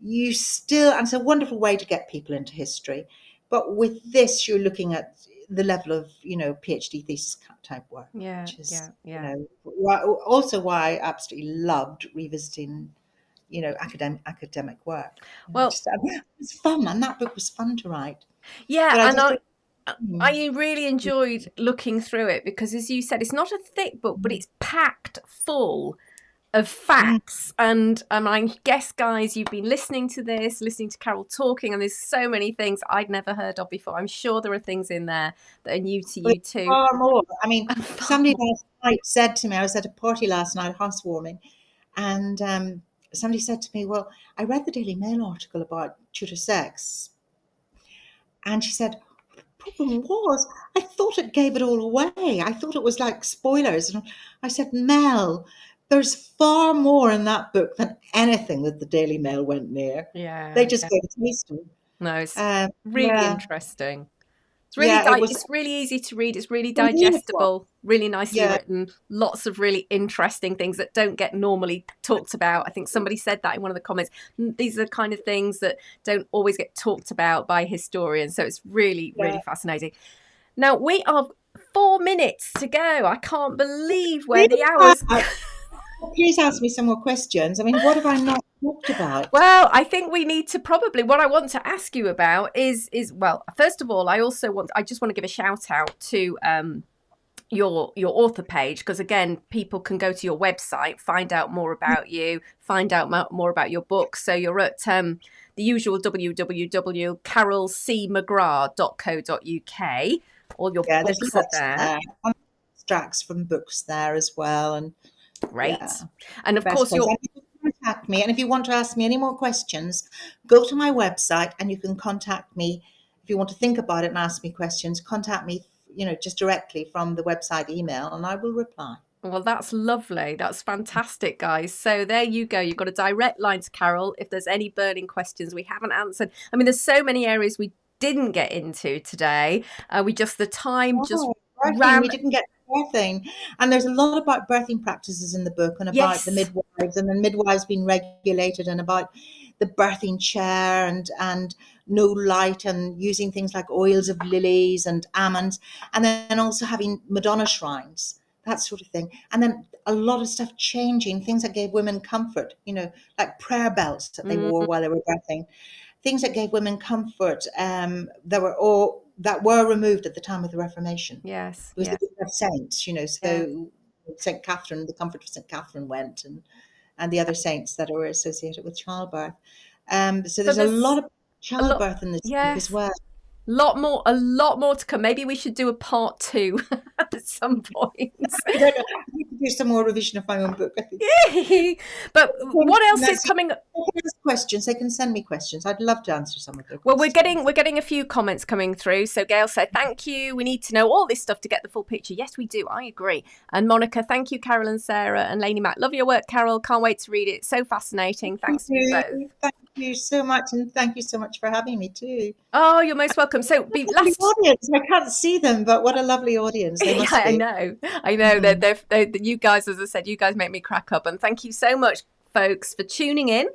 and it's a wonderful way to get people into history. But with this, you're looking at the level of, PhD thesis type work, which is, also why I absolutely loved revisiting, academic work. Well, it was fun, and that book was fun to write. Yeah, and I really enjoyed looking through it, because, as you said, it's not a thick book, but it's packed full of facts. And I guess, guys, you've been listening to Carol talking, and there's so many things I'd never heard of before. I'm sure there are things in there that are new to you too. Far more. Somebody last night said to me, I was at a party last night, housewarming, and somebody said to me, well, I read the Daily Mail article about Tudor sex. And she said, the problem was, I thought it gave it all away. I thought it was like spoilers. And I said, Mel, there's far more in that book than anything that the Daily Mail went near. Yeah. They just gave a taste of it. No, it's really interesting. It's really it's really easy to read. It's really digestible, really nicely written. Lots of really interesting things that don't get normally talked about. I think somebody said that in one of the comments. These are the kind of things that don't always get talked about by historians. So it's really, really fascinating. Now, we are 4 minutes to go. I can't believe where the hours go. Please ask me some more questions. What have I not talked about? Well, I think we need to what I want to ask you about is well, first of all, I just want to give a shout out to your author page, because again, people can go to your website, find out more about you, find out more about your books. So you're at the usual www.carolcmcgrath.co.uk. All your books are there. Extracts from books there as well, and great. And of course, you can contact me. And if you want to ask me any more questions, go to my website and you can contact me. If you want to think about it and ask me questions, contact me, just directly from the website email, and I will reply. Well, that's lovely. That's fantastic, guys. So there you go. You've got a direct line to Carol if there's any burning questions we haven't answered. There's so many areas we didn't get into today. We just ran. We didn't get birthing, and there's a lot about birthing practices in the book, and about the midwives, and the midwives being regulated, and about the birthing chair, and no light, and using things like oils of lilies and almonds, and then also having Madonna shrines, that sort of thing. And then a lot of stuff changing, things that gave women comfort, like prayer belts that they wore while they were birthing, things that gave women comfort, that were removed at the time of the Reformation. Yes. It was the book of saints, so St. Catherine, the comfort of St. Catherine went, and the other saints that are associated with childbirth. So there's a lot of childbirth in this book as well. A lot more to come. Maybe we should do a part 2 at some point. I don't know. I need to do some more revision of my own book, I think. But what else is coming up? Questions. They can send me questions. I'd love to answer some of them. Well, we're getting a few comments coming through. So Gail said, thank you. We need to know all this stuff to get the full picture. Yes, we do. I agree. And Monica, thank you, Carol and Sarah and Lainey Mac. Love your work, Carol. Can't wait to read it. So fascinating. Thanks to you both. Thank you so much, and thank you so much for having me too. Oh, you're most welcome. So audience. I can't see them, but what a lovely audience they must be. I know. They're you guys, as I said, you guys make me crack up. And thank you so much, folks, for tuning in,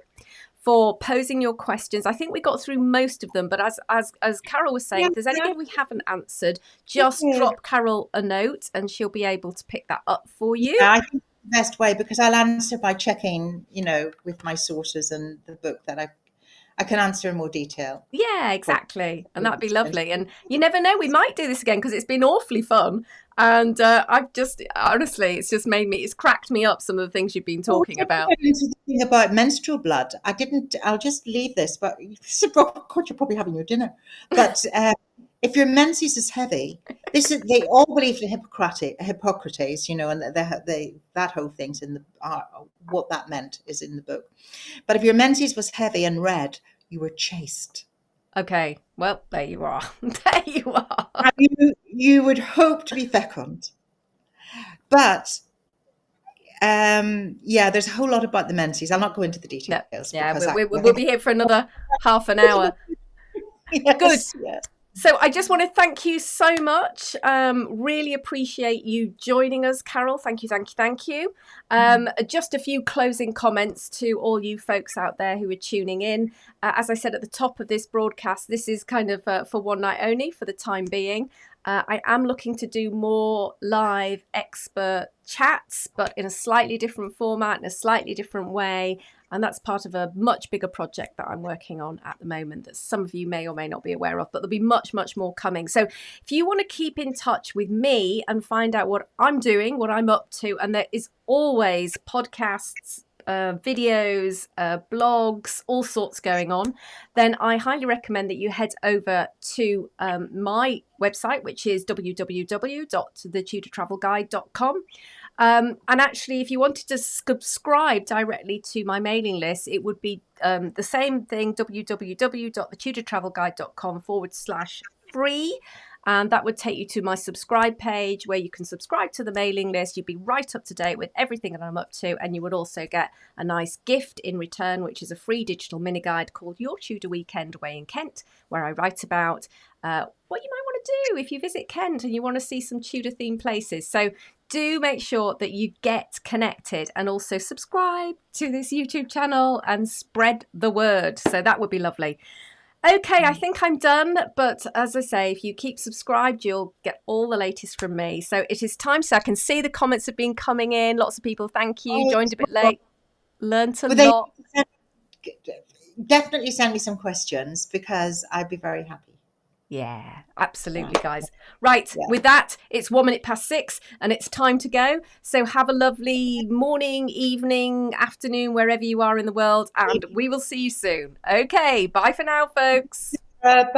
for posing your questions. I think we got through most of them, but as Carol was saying, if there's anything we haven't answered, just drop Carol a note and she'll be able to pick that up for you. I think the best way, because I'll answer by checking, with my sources and the book, that I can answer in more detail. Yeah, exactly. And that'd be lovely. And you never know, we might do this again, because it's been awfully fun. And I've just, honestly, it's cracked me up, some of the things you've been talking about. The thing about menstrual blood, I'll just leave this, but you're probably having your dinner. But if your menses is heavy, they all believed in Hippocrates, you know, and that whole thing's in the what that meant is in the book. But if your menses was heavy and red, you were chaste. Okay, well, there you are. There you are. And you would hope to be fecund, but yeah, there's a whole lot about the menses. I'll not go into the details. No, yeah, we'll be here for another half an hour. Yes, Good. yes. So I just want to thank you so much. Really appreciate you joining us, Carol. Thank you, thank you, thank you. Just a few closing comments to all you folks out there who are tuning in. As I said at the top of this broadcast, this is kind of for one night only for the time being. I am looking to do more live expert chats, but in a slightly different format, in a slightly different way. And that's part of a much bigger project that I'm working on at the moment that some of you may or may not be aware of, but there'll be much, much more coming. So if you want to keep in touch with me and find out what I'm doing, what I'm up to, and there is always podcasts, videos, blogs, all sorts going on, then I highly recommend that you head over to my website, which is www.thetudortravelguide.com. And actually, if you wanted to subscribe directly to my mailing list, it would be the same thing, www.thetudortravelguide.com/free. And that would take you to my subscribe page where you can subscribe to the mailing list. You'd be right up to date with everything that I'm up to. And you would also get a nice gift in return, which is a free digital mini guide called Your Tudor Weekend Away in Kent, where I write about what you might want to do if you visit Kent and you want to see some Tudor themed places. So do make sure that you get connected and also subscribe to this YouTube channel and spread the word. So that would be lovely. Okay, I think I'm done. But as I say, if you keep subscribed, you'll get all the latest from me. So it is time. So I can see the comments have been coming in. Lots of people, thank you. Joined a bit late. Learned a lot. Definitely send me some questions because I'd be very happy. Yeah, absolutely, guys. Right, with that, it's 6:01 and it's time to go. So have a lovely morning, evening, afternoon, wherever you are in the world, and we will see you soon. Okay, bye for now, folks. Bye.